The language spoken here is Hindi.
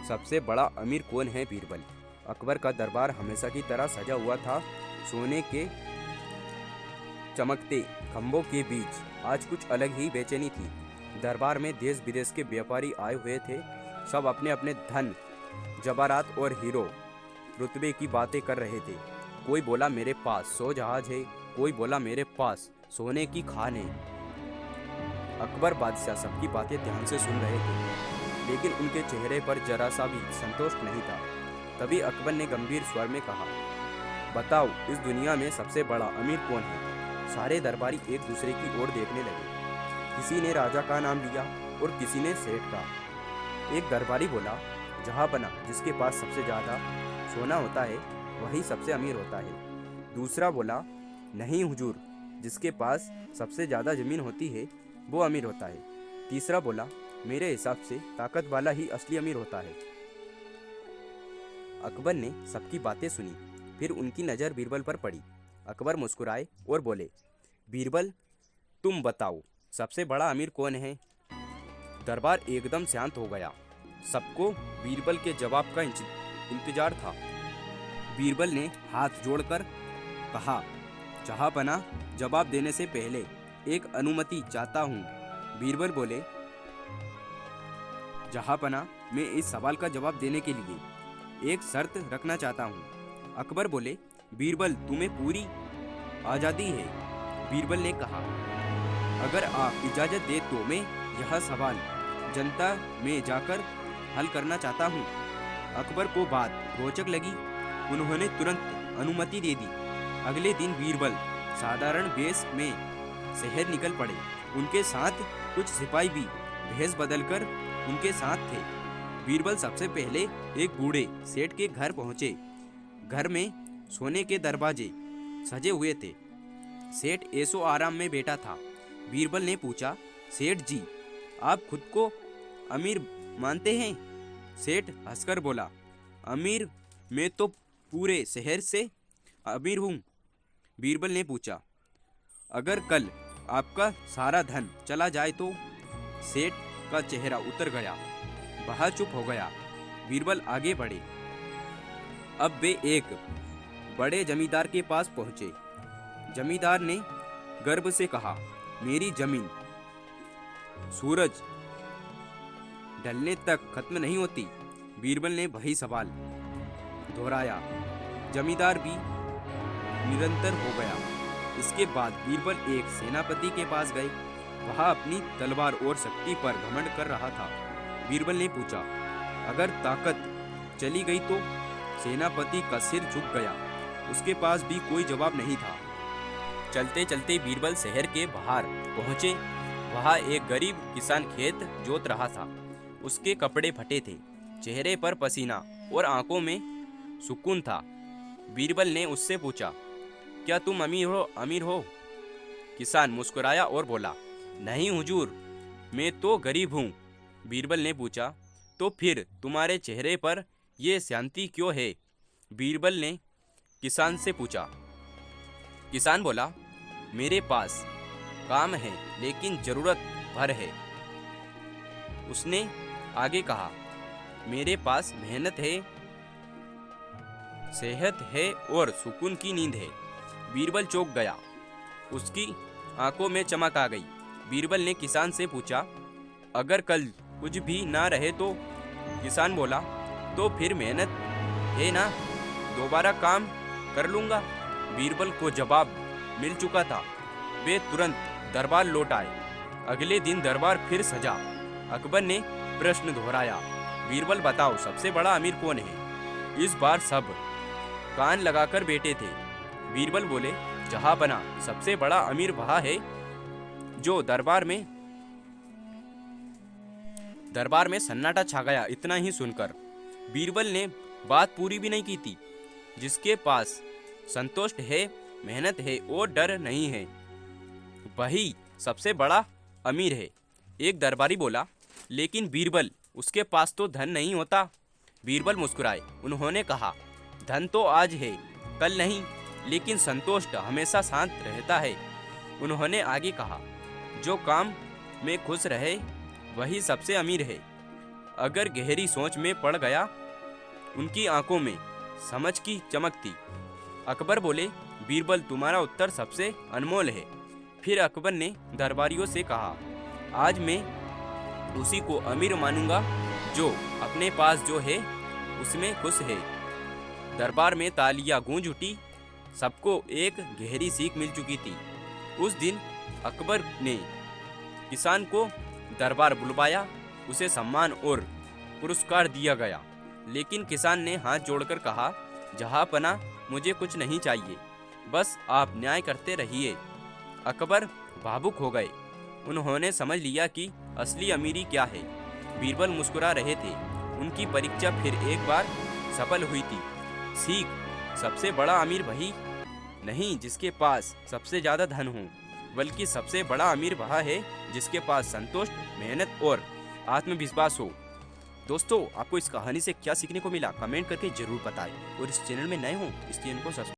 सबसे बड़ा अमीर कौन है बीरबल। अकबर का दरबार हमेशा की तरह सजा हुआ था। सोने के चमकते खंभों के बीच आज कुछ अलग ही बेचैनी थी। दरबार में देश विदेश के व्यापारी आए हुए थे। सब अपने अपने धन, जवाहरात और हीरो रुतबे की बातें कर रहे थे। कोई बोला मेरे पास 100 जहाज है, कोई बोला मेरे पास सोने की खान है। अकबर बादशाह सबकी बातें ध्यान से सुन रहे थे, लेकिन उनके चेहरे पर जरा सा भी संतोष नहीं था। तभी अकबर ने गंभीर स्वर में कहा, बताओ इस दुनिया में सबसे बड़ा अमीर कौन है। सारे दरबारी एक दूसरे की ओर देखने लगे। किसी ने राजा का नाम लिया और किसी ने सेठ का। एक दरबारी बोला, जहांपना जिसके पास सबसे ज़्यादा सोना होता है वही सबसे अमीर होता है। दूसरा बोला, नहीं हुजूर, जिसके पास सबसे ज़्यादा ज़मीन होती है वो अमीर होता है। तीसरा बोला, मेरे हिसाब से ताकत वाला ही असली अमीर होता है। अकबर ने सबकी बातें सुनी, फिर उनकी नज़र बीरबल पर पड़ी। अकबर मुस्कुराए और बोले, बीरबल तुम बताओ सबसे बड़ा अमीर कौन है। दरबार एकदम शांत हो गया। सबको बीरबल के जवाब का इंतजार था। बीरबल ने हाथ जोड़कर कहा, जहांपना, जवाब देने से पहले एक अनुमति चाहता हूँ। बीरबल बोले, जहांपना, मैं इस सवाल का जवाब देने के लिए एक शर्त रखना चाहता हूँ। अकबर बोले, बीरबल तुम्हें पूरी आज़ादी है। बीरबल ने कहा, अगर आप इजाज़त दे तो मैं यह सवाल जनता में जाकर हल करना चाहता हूँ। अकबर को बात रोचक लगी। उन्होंने तुरंत अनुमति दे दी। अगले दिन बीरबल साधारण वेश में शहर निकल पड़े। उनके साथ कुछ सिपाही भी भेष बदलकर उनके साथ थे। बीरबल सबसे पहले एक बूढ़े सेठ के घर पहुंचे। घर में सोने के दरवाजे सजे हुए थे। सेठ ऐशो आराम में बैठा था। बीरबल ने पूछा, सेठ जी, आप खुद को अमीर मानते हैं। सेठ हंसकर बोला, अमीर, मैं तो पूरे शहर से अमीर हूँ। बीरबल ने पूछा, अगर कल आपका सारा धन चला जाए तो। सेठ का चेहरा उतर गया। वह चुप हो गया। बीरबल आगे बढ़े। अब वे एक बड़े जमींदार के पास पहुंचे। जमींदार ने गर्व से कहा, मेरी जमीन सूरज ढलने तक खत्म नहीं होती। बीरबल ने वही सवाल दोहराया। जमींदार भी निरंतर हो गया। इसके बाद बीरबल एक सेनापति के पास गए। वह अपनी तलवार और शक्ति पर घमंड कर रहा था। बीरबल ने पूछा, अगर ताकत चली गई तो। सेनापति का सिर झुक गया। उसके पास भी कोई जवाब नहीं था। चलते चलते बीरबल शहर के बाहर पहुंचे। वहाँ एक गरीब किसान खेत जोत रहा था। उसके कपड़े फटे थे, चेहरे पर पसीना और आंखों में सुकून था। बीरबल ने उससे पूछा, क्या तुम अमीर हो। किसान मुस्कुराया और बोला, नहीं हुजूर, मैं तो गरीब हूँ। बीरबल ने पूछा, तो फिर तुम्हारे चेहरे पर यह शांति क्यों है। बीरबल ने किसान से पूछा। किसान बोला, मेरे पास काम है लेकिन जरूरत भर है। उसने आगे कहा, मेरे पास मेहनत है, सेहत है और सुकून की नींद है। बीरबल चौंक गया। उसकी आंखों में चमक आ गई। बीरबल ने किसान से पूछा, अगर कल कुछ भी ना रहे तो। किसान बोला, तो फिर मेहनत है ना, दोबारा काम कर लूँगा। बीरबल को जवाब मिल चुका था। वे तुरंत दरबार लौट आए। अगले दिन दरबार फिर सजा। अकबर ने प्रश्न दोहराया, बीरबल बताओ सबसे बड़ा अमीर कौन है। इस बार सब कान लगाकर बैठे थे। बीरबल बोले, जहांपना, सबसे बड़ा अमीर वह है जो दरबार में सन्नाटा छा गया। इतना ही सुनकर बीरबल ने बात पूरी भी नहीं की थी। जिसके पास संतोष है, मेहनत है और डर नहीं है, वही सबसे बड़ा अमीर है। एक दरबारी बोला, लेकिन बीरबल, उसके पास तो धन नहीं होता। बीरबल मुस्कुराए। उन्होंने कहा, धन तो आज है, कल नहीं, लेकिन संतोष हमेशा शांत रहता है। उन्होंने आगे कहा, जो काम में खुश रहे वही सबसे अमीर है। अगर गहरी सोच में पड़ गया। उनकी आंखों में समझ की चमक थी। अकबर बोले, बीरबल तुम्हारा उत्तर सबसे अनमोल है। फिर अकबर ने दरबारियों से कहा, आज मैं उसी को अमीर मानूंगा जो अपने पास जो है उसमें खुश है। दरबार में तालियां गूंज उठी। सबको एक गहरी सीख मिल चुकी थी। उस दिन अकबर ने किसान को दरबार बुलवाया। उसे सम्मान और पुरस्कार दिया गया। लेकिन किसान ने हाथ जोड़कर कहा, जहांपना मुझे कुछ नहीं चाहिए, बस आप न्याय करते रहिए। अकबर भावुक हो गए। उन्होंने समझ लिया कि असली अमीरी क्या है। बीरबल मुस्कुरा रहे थे। उनकी परीक्षा फिर एक बार सफल हुई थी। सीख, सबसे बड़ा अमीर वही नहीं जिसके पास सबसे ज़्यादा धन हो, बल्कि सबसे बड़ा अमीर वह है जिसके पास संतोष, मेहनत और आत्मविश्वास हो। दोस्तों, आपको इस कहानी से क्या सीखने को मिला, कमेंट करके जरूर बताएं। और इस चैनल में नए हो, इस चैनल को सब्सक्राइब